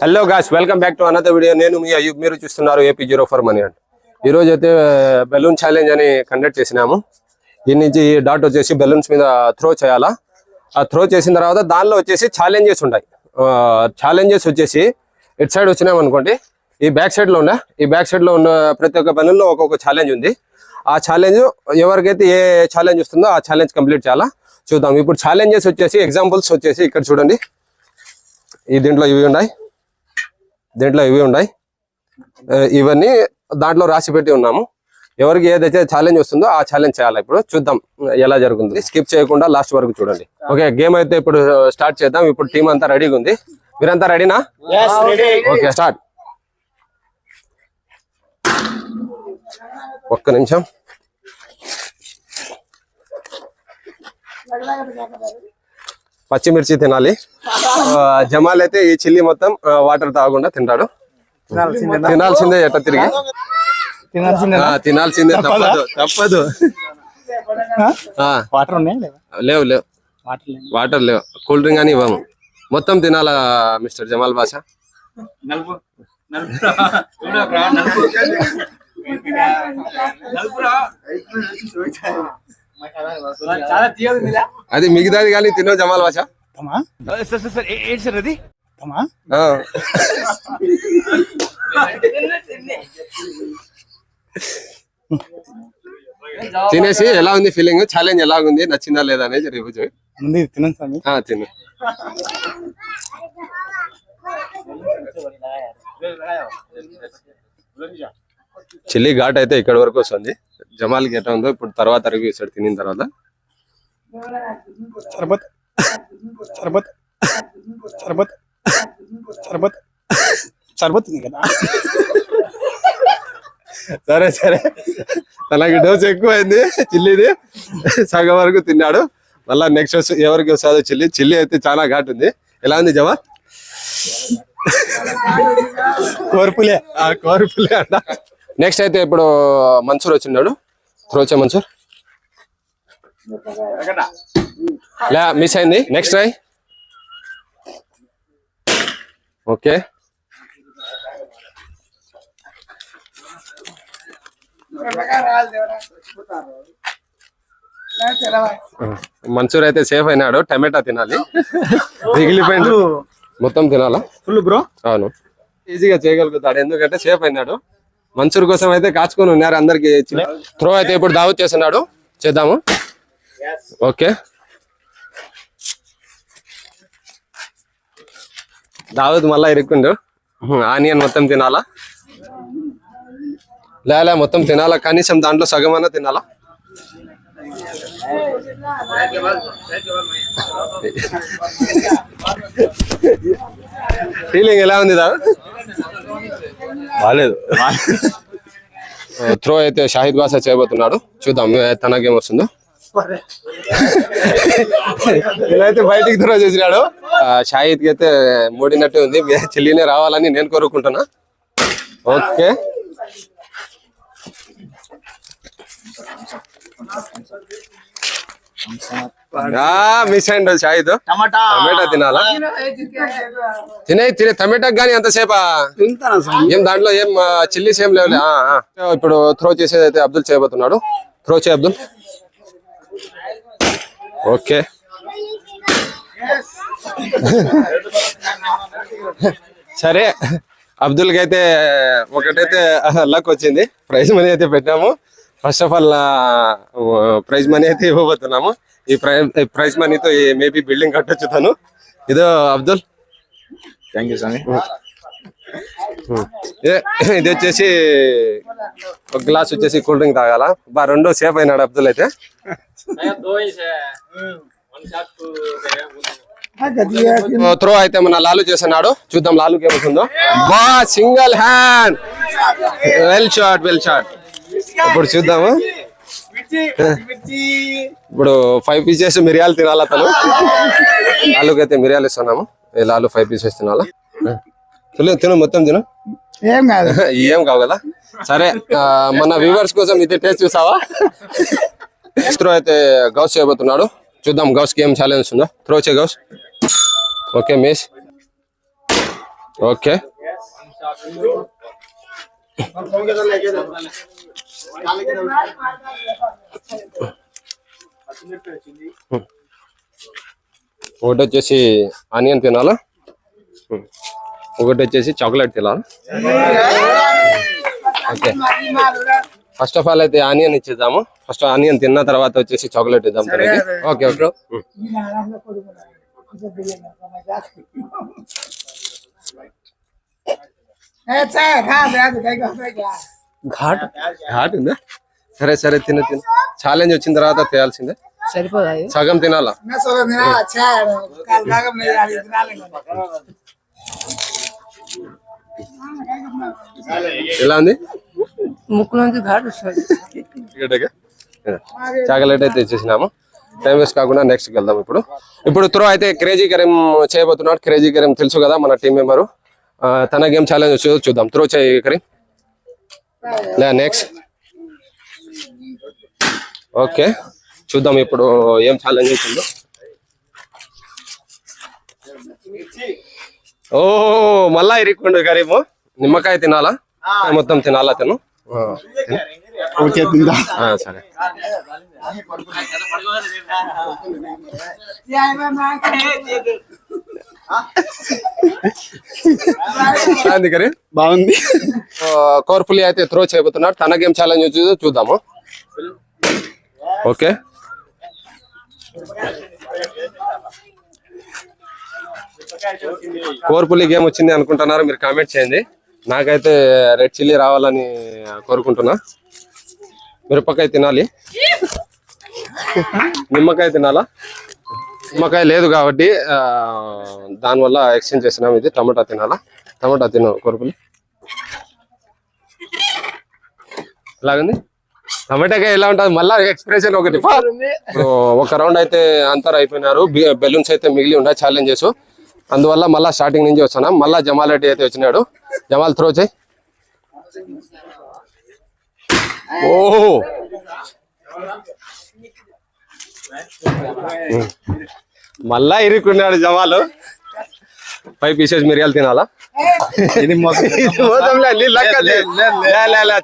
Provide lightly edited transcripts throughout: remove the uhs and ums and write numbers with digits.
Hello guys, welcome back to another video. నేను మీ అయ్యూబ్, మీరు చూస్తున్నారు AP04 మనీ అండ్ ఈ రోజు అయితే బెలూన్ ఛాలెంజ్ అని కండక్ట్ చేసినాము. దీని నుంచి డాట్ వచ్చేసి బెలూన్స్ మీద త్రో చేయాలా. ఆ త్రో చేసిన తర్వాత దానిలో వచ్చేసి ఛాలెంజెస్ ఉంటాయి. ఛాలెంజెస్ వచ్చేసి ఇటు సైడ్ వచ్చినామనుకోండి, ఈ బ్యాక్ సైడ్ లో ఉన్న ప్రతి ఒక్క బెలూన్ లో ఒక్కొక్క ఛాలెంజ్ ఉంది. ఆ ఛాలెంజ్ ఎవరికైతే ఏ ఛాలెంజ్ వస్తుందో ఆ ఛాలెంజ్ కంప్లీట్ చేయాలా. చూద్దాం. ఇప్పుడు ఛాలెంజెస్ వచ్చేసి ఎగ్జాంపుల్స్ వచ్చేసి ఇక్కడ చూడండి. దీంట్లో ఇవి ఉన్నాయి, ఇవన్నీ దాంట్లో రాసి పెట్టి ఉన్నాము. ఎవరికి ఏదైతే ఛాలెంజ్ వస్తుందో ఆ ఛాలెంజ్ చేయాలి. ఇప్పుడు చూద్దాం ఎలా జరుగుతుంది. స్కిప్ చేయకుండా లాస్ట్ వరకు చూడండి. ఓకే, గేమ్ అయితే ఇప్పుడు స్టార్ట్ చేద్దాం. ఇప్పుడు టీం అంతా రెడీగా ఉంది. మీరంతా రెడీనా? Okay, start. ఒక్క నిమిషం. పచ్చిమిర్చి తినాలి. జమాల్ అయితే ఈ చిల్లీ మొత్తం వాటర్ తాగకుండా తింటాడు. తినాల్సిందే, ఎట్ట తిరిగి తినాల్సిందే, తప్పదు. లేవు వాటర్ లేవు, కూల్ డ్రింక్ అని ఇవ్వము, మొత్తం తినాలా మిస్టర్ జమాల్ బాషా. అది మిగతాది కానీ తినో జమాల్ బాషా. తినేసి ఎలా ఉంది ఫీలింగ్, ఛాలెంజ్ ఎలా ఉంది, నచ్చిందా లేదా అనేది రివ్యూ చేయి. తిను. చిల్లీ ఘాట్ అయితే ఇక్కడ వరకు వస్తుంది. జమాల్కి ఎట్లా ఉందో ఇప్పుడు తర్వాత రివ్యూ ఇస్తాడు తినిన తర్వాత. సరే, తనకి డోస్ ఎక్కువైంది చిల్లీది. సగం వరకు తిన్నాడు. మళ్ళా నెక్స్ట్ ఎవరికి వస్తుందో చిల్లీ అయితే చాలా ఘాట్ ఉంది. ఎలా ఉంది జమా? కోర్పులే అంట. నెక్స్ట్ అయితే ఇప్పుడు మన్సూర్ వచ్చిన్నాడు. త్రోచే మన్సూర్ మిస్ అయింది. Next try. ఓకే, మన్సూర్ అయితే సేఫ్ అయినాడు. టమాటా తినాలి, మిగిలిపోయింది మొత్తం తినాలా ఫుల్ బ్రో. అవును, ఈజీగా చేయగలుగుతాడు ఎందుకంటే సేఫ్ అయినాడు. మన్సూర్ కోసం అయితే కాచుకొని ఉన్నారు అందరికి. త్రో అయితే ఇప్పుడు దావత్ చేస్తున్నాడు, చేద్దాము. ఓకే, దావత్ మళ్ళా ఇరుక్కుండు. ఆనియన్ మొత్తం తినాలా? లే మొత్తం తినాలా, కనీసం దాంట్లో సగం అన్నా తినాలా. ఫీలింగ్ ఎలా ఉంది దావత్? బాలేదు. త్రో అయితే షాహిద్ బాషా చేయబోతున్నాడు. చూద్దాం తనకేం వస్తుందో. ఇలాయితే బయటికి త్రో చేసినాడు. షాహిద్ కి అయితే మూడినట్టు ఉంది. చిల్లీనే రావాలని నేను కోరుకుంటున్నా. ఓకే, మిస్ అయిండు షాహిద్. టమాటా తినాలా? తినే టమాటాకి గానీ అంతసేపా ఏం దాంట్లో ఏం చిల్లీస్ ఏం లేవులే. ఇప్పుడు త్రో చేసేది అయితే అబ్దుల్ చేయబోతున్నాడు. త్రో చేయ అబ్దుల్. ఓకే, సరే. అబ్దుల్ కి అయితే ఒకటైతే లక్ వచ్చింది. ప్రైజ్ మనీ అయితే పెట్టాము. First of all prize money అయితే ఇవ్వబోతున్నాము. ఈ ప్రైజ్ మనీతో మేబీ బిల్డింగ్ కట్టొచ్చు తను. ఇదో అబ్దుల్, థ్యాంక్ యూ స్వామి. ఇది వచ్చేసి ఒక గ్లాస్ వచ్చేసి కూల్ డ్రింక్ తాగాల. రెండో సేఫ్ అయినాడు అబ్దుల్ అయితే. త్రో అయితే మన లాలు చేస్తున్నాడు. చూద్దాం లాలుకి ఏమవుతుందో. బా, సింగిల్ హ్యాండ్. Well shot. ఇప్పుడు చూద్దాము. ఇప్పుడు 5 పీసెస్ మిరియాలు తినాలా తను. లాలుకి అయితే మిరియాలు ఇస్తున్నాము. లాలు 5 పీసెస్ తినాలా. తిను మొత్తం తిను. ఏం కావు కదా. సరే, మన వ్యూవర్స్ కోసం ఇది టేస్ట్ చూసావా? త్రో అయితే గౌస్ చేయబోతున్నాడు. చూద్దాం గౌస్ కి ఏం ఛాలెంజ్ ఉందో. త్రో చే గౌస్. Okay, miss. ఓకే ఒకటి వచ్చేసి ఆనియన్ తినాలా, ఒకటి వచ్చేసి చాక్లెట్ తినాలా. ఓకే ఫస్ట్ ఆఫ్ ఆల్ అయితే ఆనియన్ ఇచ్చేద్దాము. ఫస్ట్ ఆనియన్ తిన్న తర్వాత వచ్చేసి చాక్లెట్ ఇద్దాం. ఓకే ఓకే ఘాట్ ఘాట్ ఉందా? సరే సరే తిను తిను. ఛాలెంజ్ వచ్చిన తర్వాత తేయాల్సిందే. సరిపోదా? సగం తినాలా. ఎలా ఉంది? ముక్కు నుంచి ఘాట్ వస్తుంది. చాక్లెట్ అయితే ఇచ్చేసినాము. టైం వేస్ట్ కాకుండా నెక్స్ట్కి వెళ్దాం. ఇప్పుడు త్రో అయితే క్రేజీ కరీం చేయబోతున్నాడు. క్రేజీ కరీం తెలుసు కదా మన టీం మెంబరు. తన గేమ్ ఛాలెంజ్ వచ్చేదో చూద్దాం. త్రో చేయి కరీం. నెక్స్ట్ ఓకే చూద్దాం ఇప్పుడు ఏం ఛాలెంజ్ చేసిందో. ఓ మళ్ళా ఇరిక్కుండు కరీము. నిమ్మకాయ తినాలా, మొత్తం తినాలా తిను. సరే బాగుంది. కోర్ఫుల్లీ అయితే త్రో చేయబోతున్నాడు. తన గేమ్ ఛాలెంజ్ వచ్చి చూద్దాము. ఓకే కోర్ఫుల్లీ గేమ్ వచ్చింది అనుకుంటున్నారు మీరు కామెంట్ చేయండి. నాకైతే రెడ్ చిల్లీ రావాలని కోరుకుంటున్నా. మిరపకాయ తినాలి, నిమ్మకాయ తినాలా. నిమ్మకాయ లేదు కాబట్టి దానివల్ల ఎక్స్చేంజ్ చేసినాం. ఇది టమాటా తినాలా. టమాటా తిను కోరుకుని. ఎలాగుంది టమాటాకాయ? ఎలా ఉంటుంది మళ్ళా ఎక్స్ప్రెషన్ ఒకటి. ఒక రౌండ్ అయితే అంతర్ అయిపోయినారు. బెలూన్స్ అయితే మిగిలి ఉండే ఛాలెంజెస్. అందువల్ల మళ్ళా స్టార్టింగ్ నుంచి వచ్చాను. మళ్ళా జమాల్ రెడ్డి అయితే వచ్చినాడు. జమాల్ త్రో చేయి. ఓ మళ్ళా ఇరుక్కున్నాడు జమాలు. 5 పీసెస్ మిరియాలు తినాలా.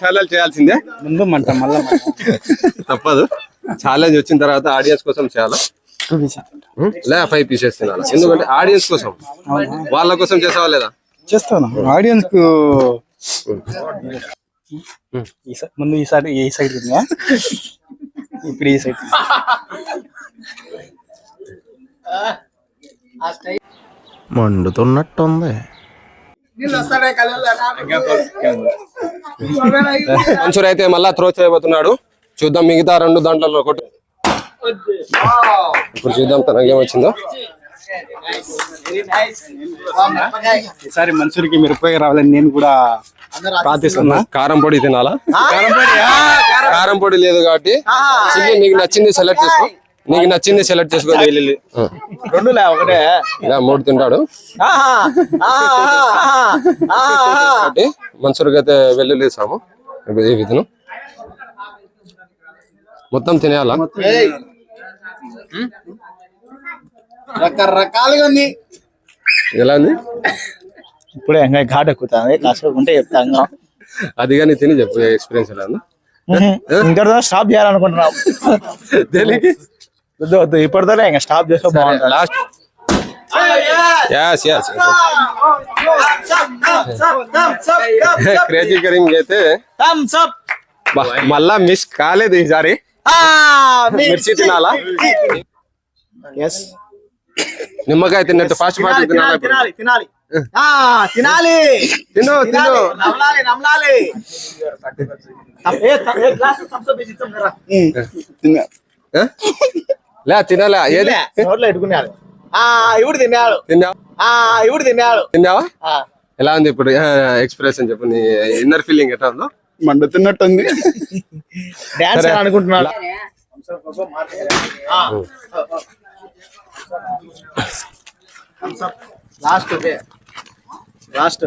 ఛాలెంజ్ చేయాల్సిందే. ముందు మంట మళ్ళా తప్పదు. ఛాలెంజ్ వచ్చిన తర్వాత ఆడియన్స్ కోసం చేయాలా. 5 పీసెస్ తినాలా. ఎందుకంటే ఆడియన్స్ కోసం, వాళ్ళ కోసం చేసావా లేదా? చేస్తాను. ఆడియన్స్ కు ముందు ఈ సైడ్ తిన్నా, ఇప్పుడు ఈ సైడ్. మండుతున్నట్టుంది. మన్సూర్ అయితే మళ్ళా త్రో చేయబోతున్నాడు. చూద్దాం మిగతా 2 దాంట్లలో ఒకటి. ఇప్పుడు చూద్దాం తనకేమొచ్చిందో. ఈసారి మన్సూర్కి మిరపకాయ రావాలని నేను కూడా ప్రార్థిస్తున్నా. కారం పొడి తినాలా. కారం పొడి లేదు కాబట్టి నీకు నచ్చింది సెలెక్ట్ చేసుకో. నీకు నచ్చింది సెలెక్ట్ చేసుకో. వెల్లుల్లి 3 తింటాడు. మన్సూర్కి అయితే వెల్లుల్లి ఇస్తాము. ఇవి తిను, మొత్తం తినేయాలా. రకరకాలుగా ఉంది. ఎలా ఉంది? ఇప్పుడే ఇంకా ఘాట్ ఎక్కుతుంది. కాసుకుంటే చెప్తాను. అది కానీ తిని చెప్పు ఎక్స్పీరియన్స్ ఎలా ఉందా. ఇంకా స్టాప్ చేయాలనుకుంటున్నాం. దేనికి వద్దు ఇప్పటితోనే ఇంకా స్టాప్ చేస్తే బాగుంటుంది. లాస్ట్ క్రేజీ కరీం అయితే మళ్ళా మిస్ కాలేదు ఈసారి. మిర్చి తినాలా. నిమ్మకాయ తిన్నట్టు ఫాస్ట్ ఫాస్ట్ తినాలి. తినాలి తినాలి తిను తిను. లే తినాలా. ఏది నోట్లో పెట్టుకున్నాడు. ఇప్పుడు తిన్నాడు. తిన్నావా? ఇప్పుడు తిన్నాడు. తిన్నావా? ఎలా ఉంది ఇప్పుడు ఎక్స్ప్రెషన్ చెప్పు. నీ ఇన్నర్ ఫీలింగ్ ఎట్లా ఉందో? మండుతున్నట్టుంది. డాన్స్ అనుకుంటున్నాడు. లాస్ట్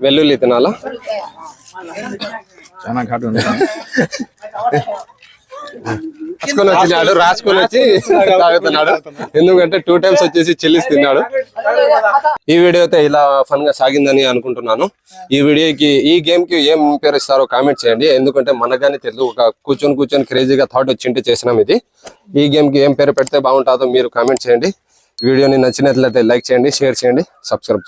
వెల్లుల్లి తినాలా. చాలా ఘాటు ఉంది. రాసుకొని వచ్చినాడు, రాసుకొని వచ్చి తాగుతున్నాడు. ఎందుకంటే 2 times వచ్చేసి చిల్లీస్ తిన్నాడు. ఈ వీడియో అయితే ఇలా ఫన్ గా సాగిందని అనుకుంటున్నాను. ఈ గేమ్ కి ఏం పేరు ఇస్తారో కామెంట్ చేయండి. ఎందుకంటే మనగానే తెలియదు, ఒక కూర్చొని క్రేజీగా థాట్ వచ్చింటే చేసినాం ఇది. ఈ గేమ్ కి ఏం పేరు పెడితే బాగుంటుందో మీరు కామెంట్ చేయండి. వీడియోని నచ్చినట్లయితే లైక్ చేయండి, షేర్ చేయండి, సబ్స్క్రైబ్ చేయండి.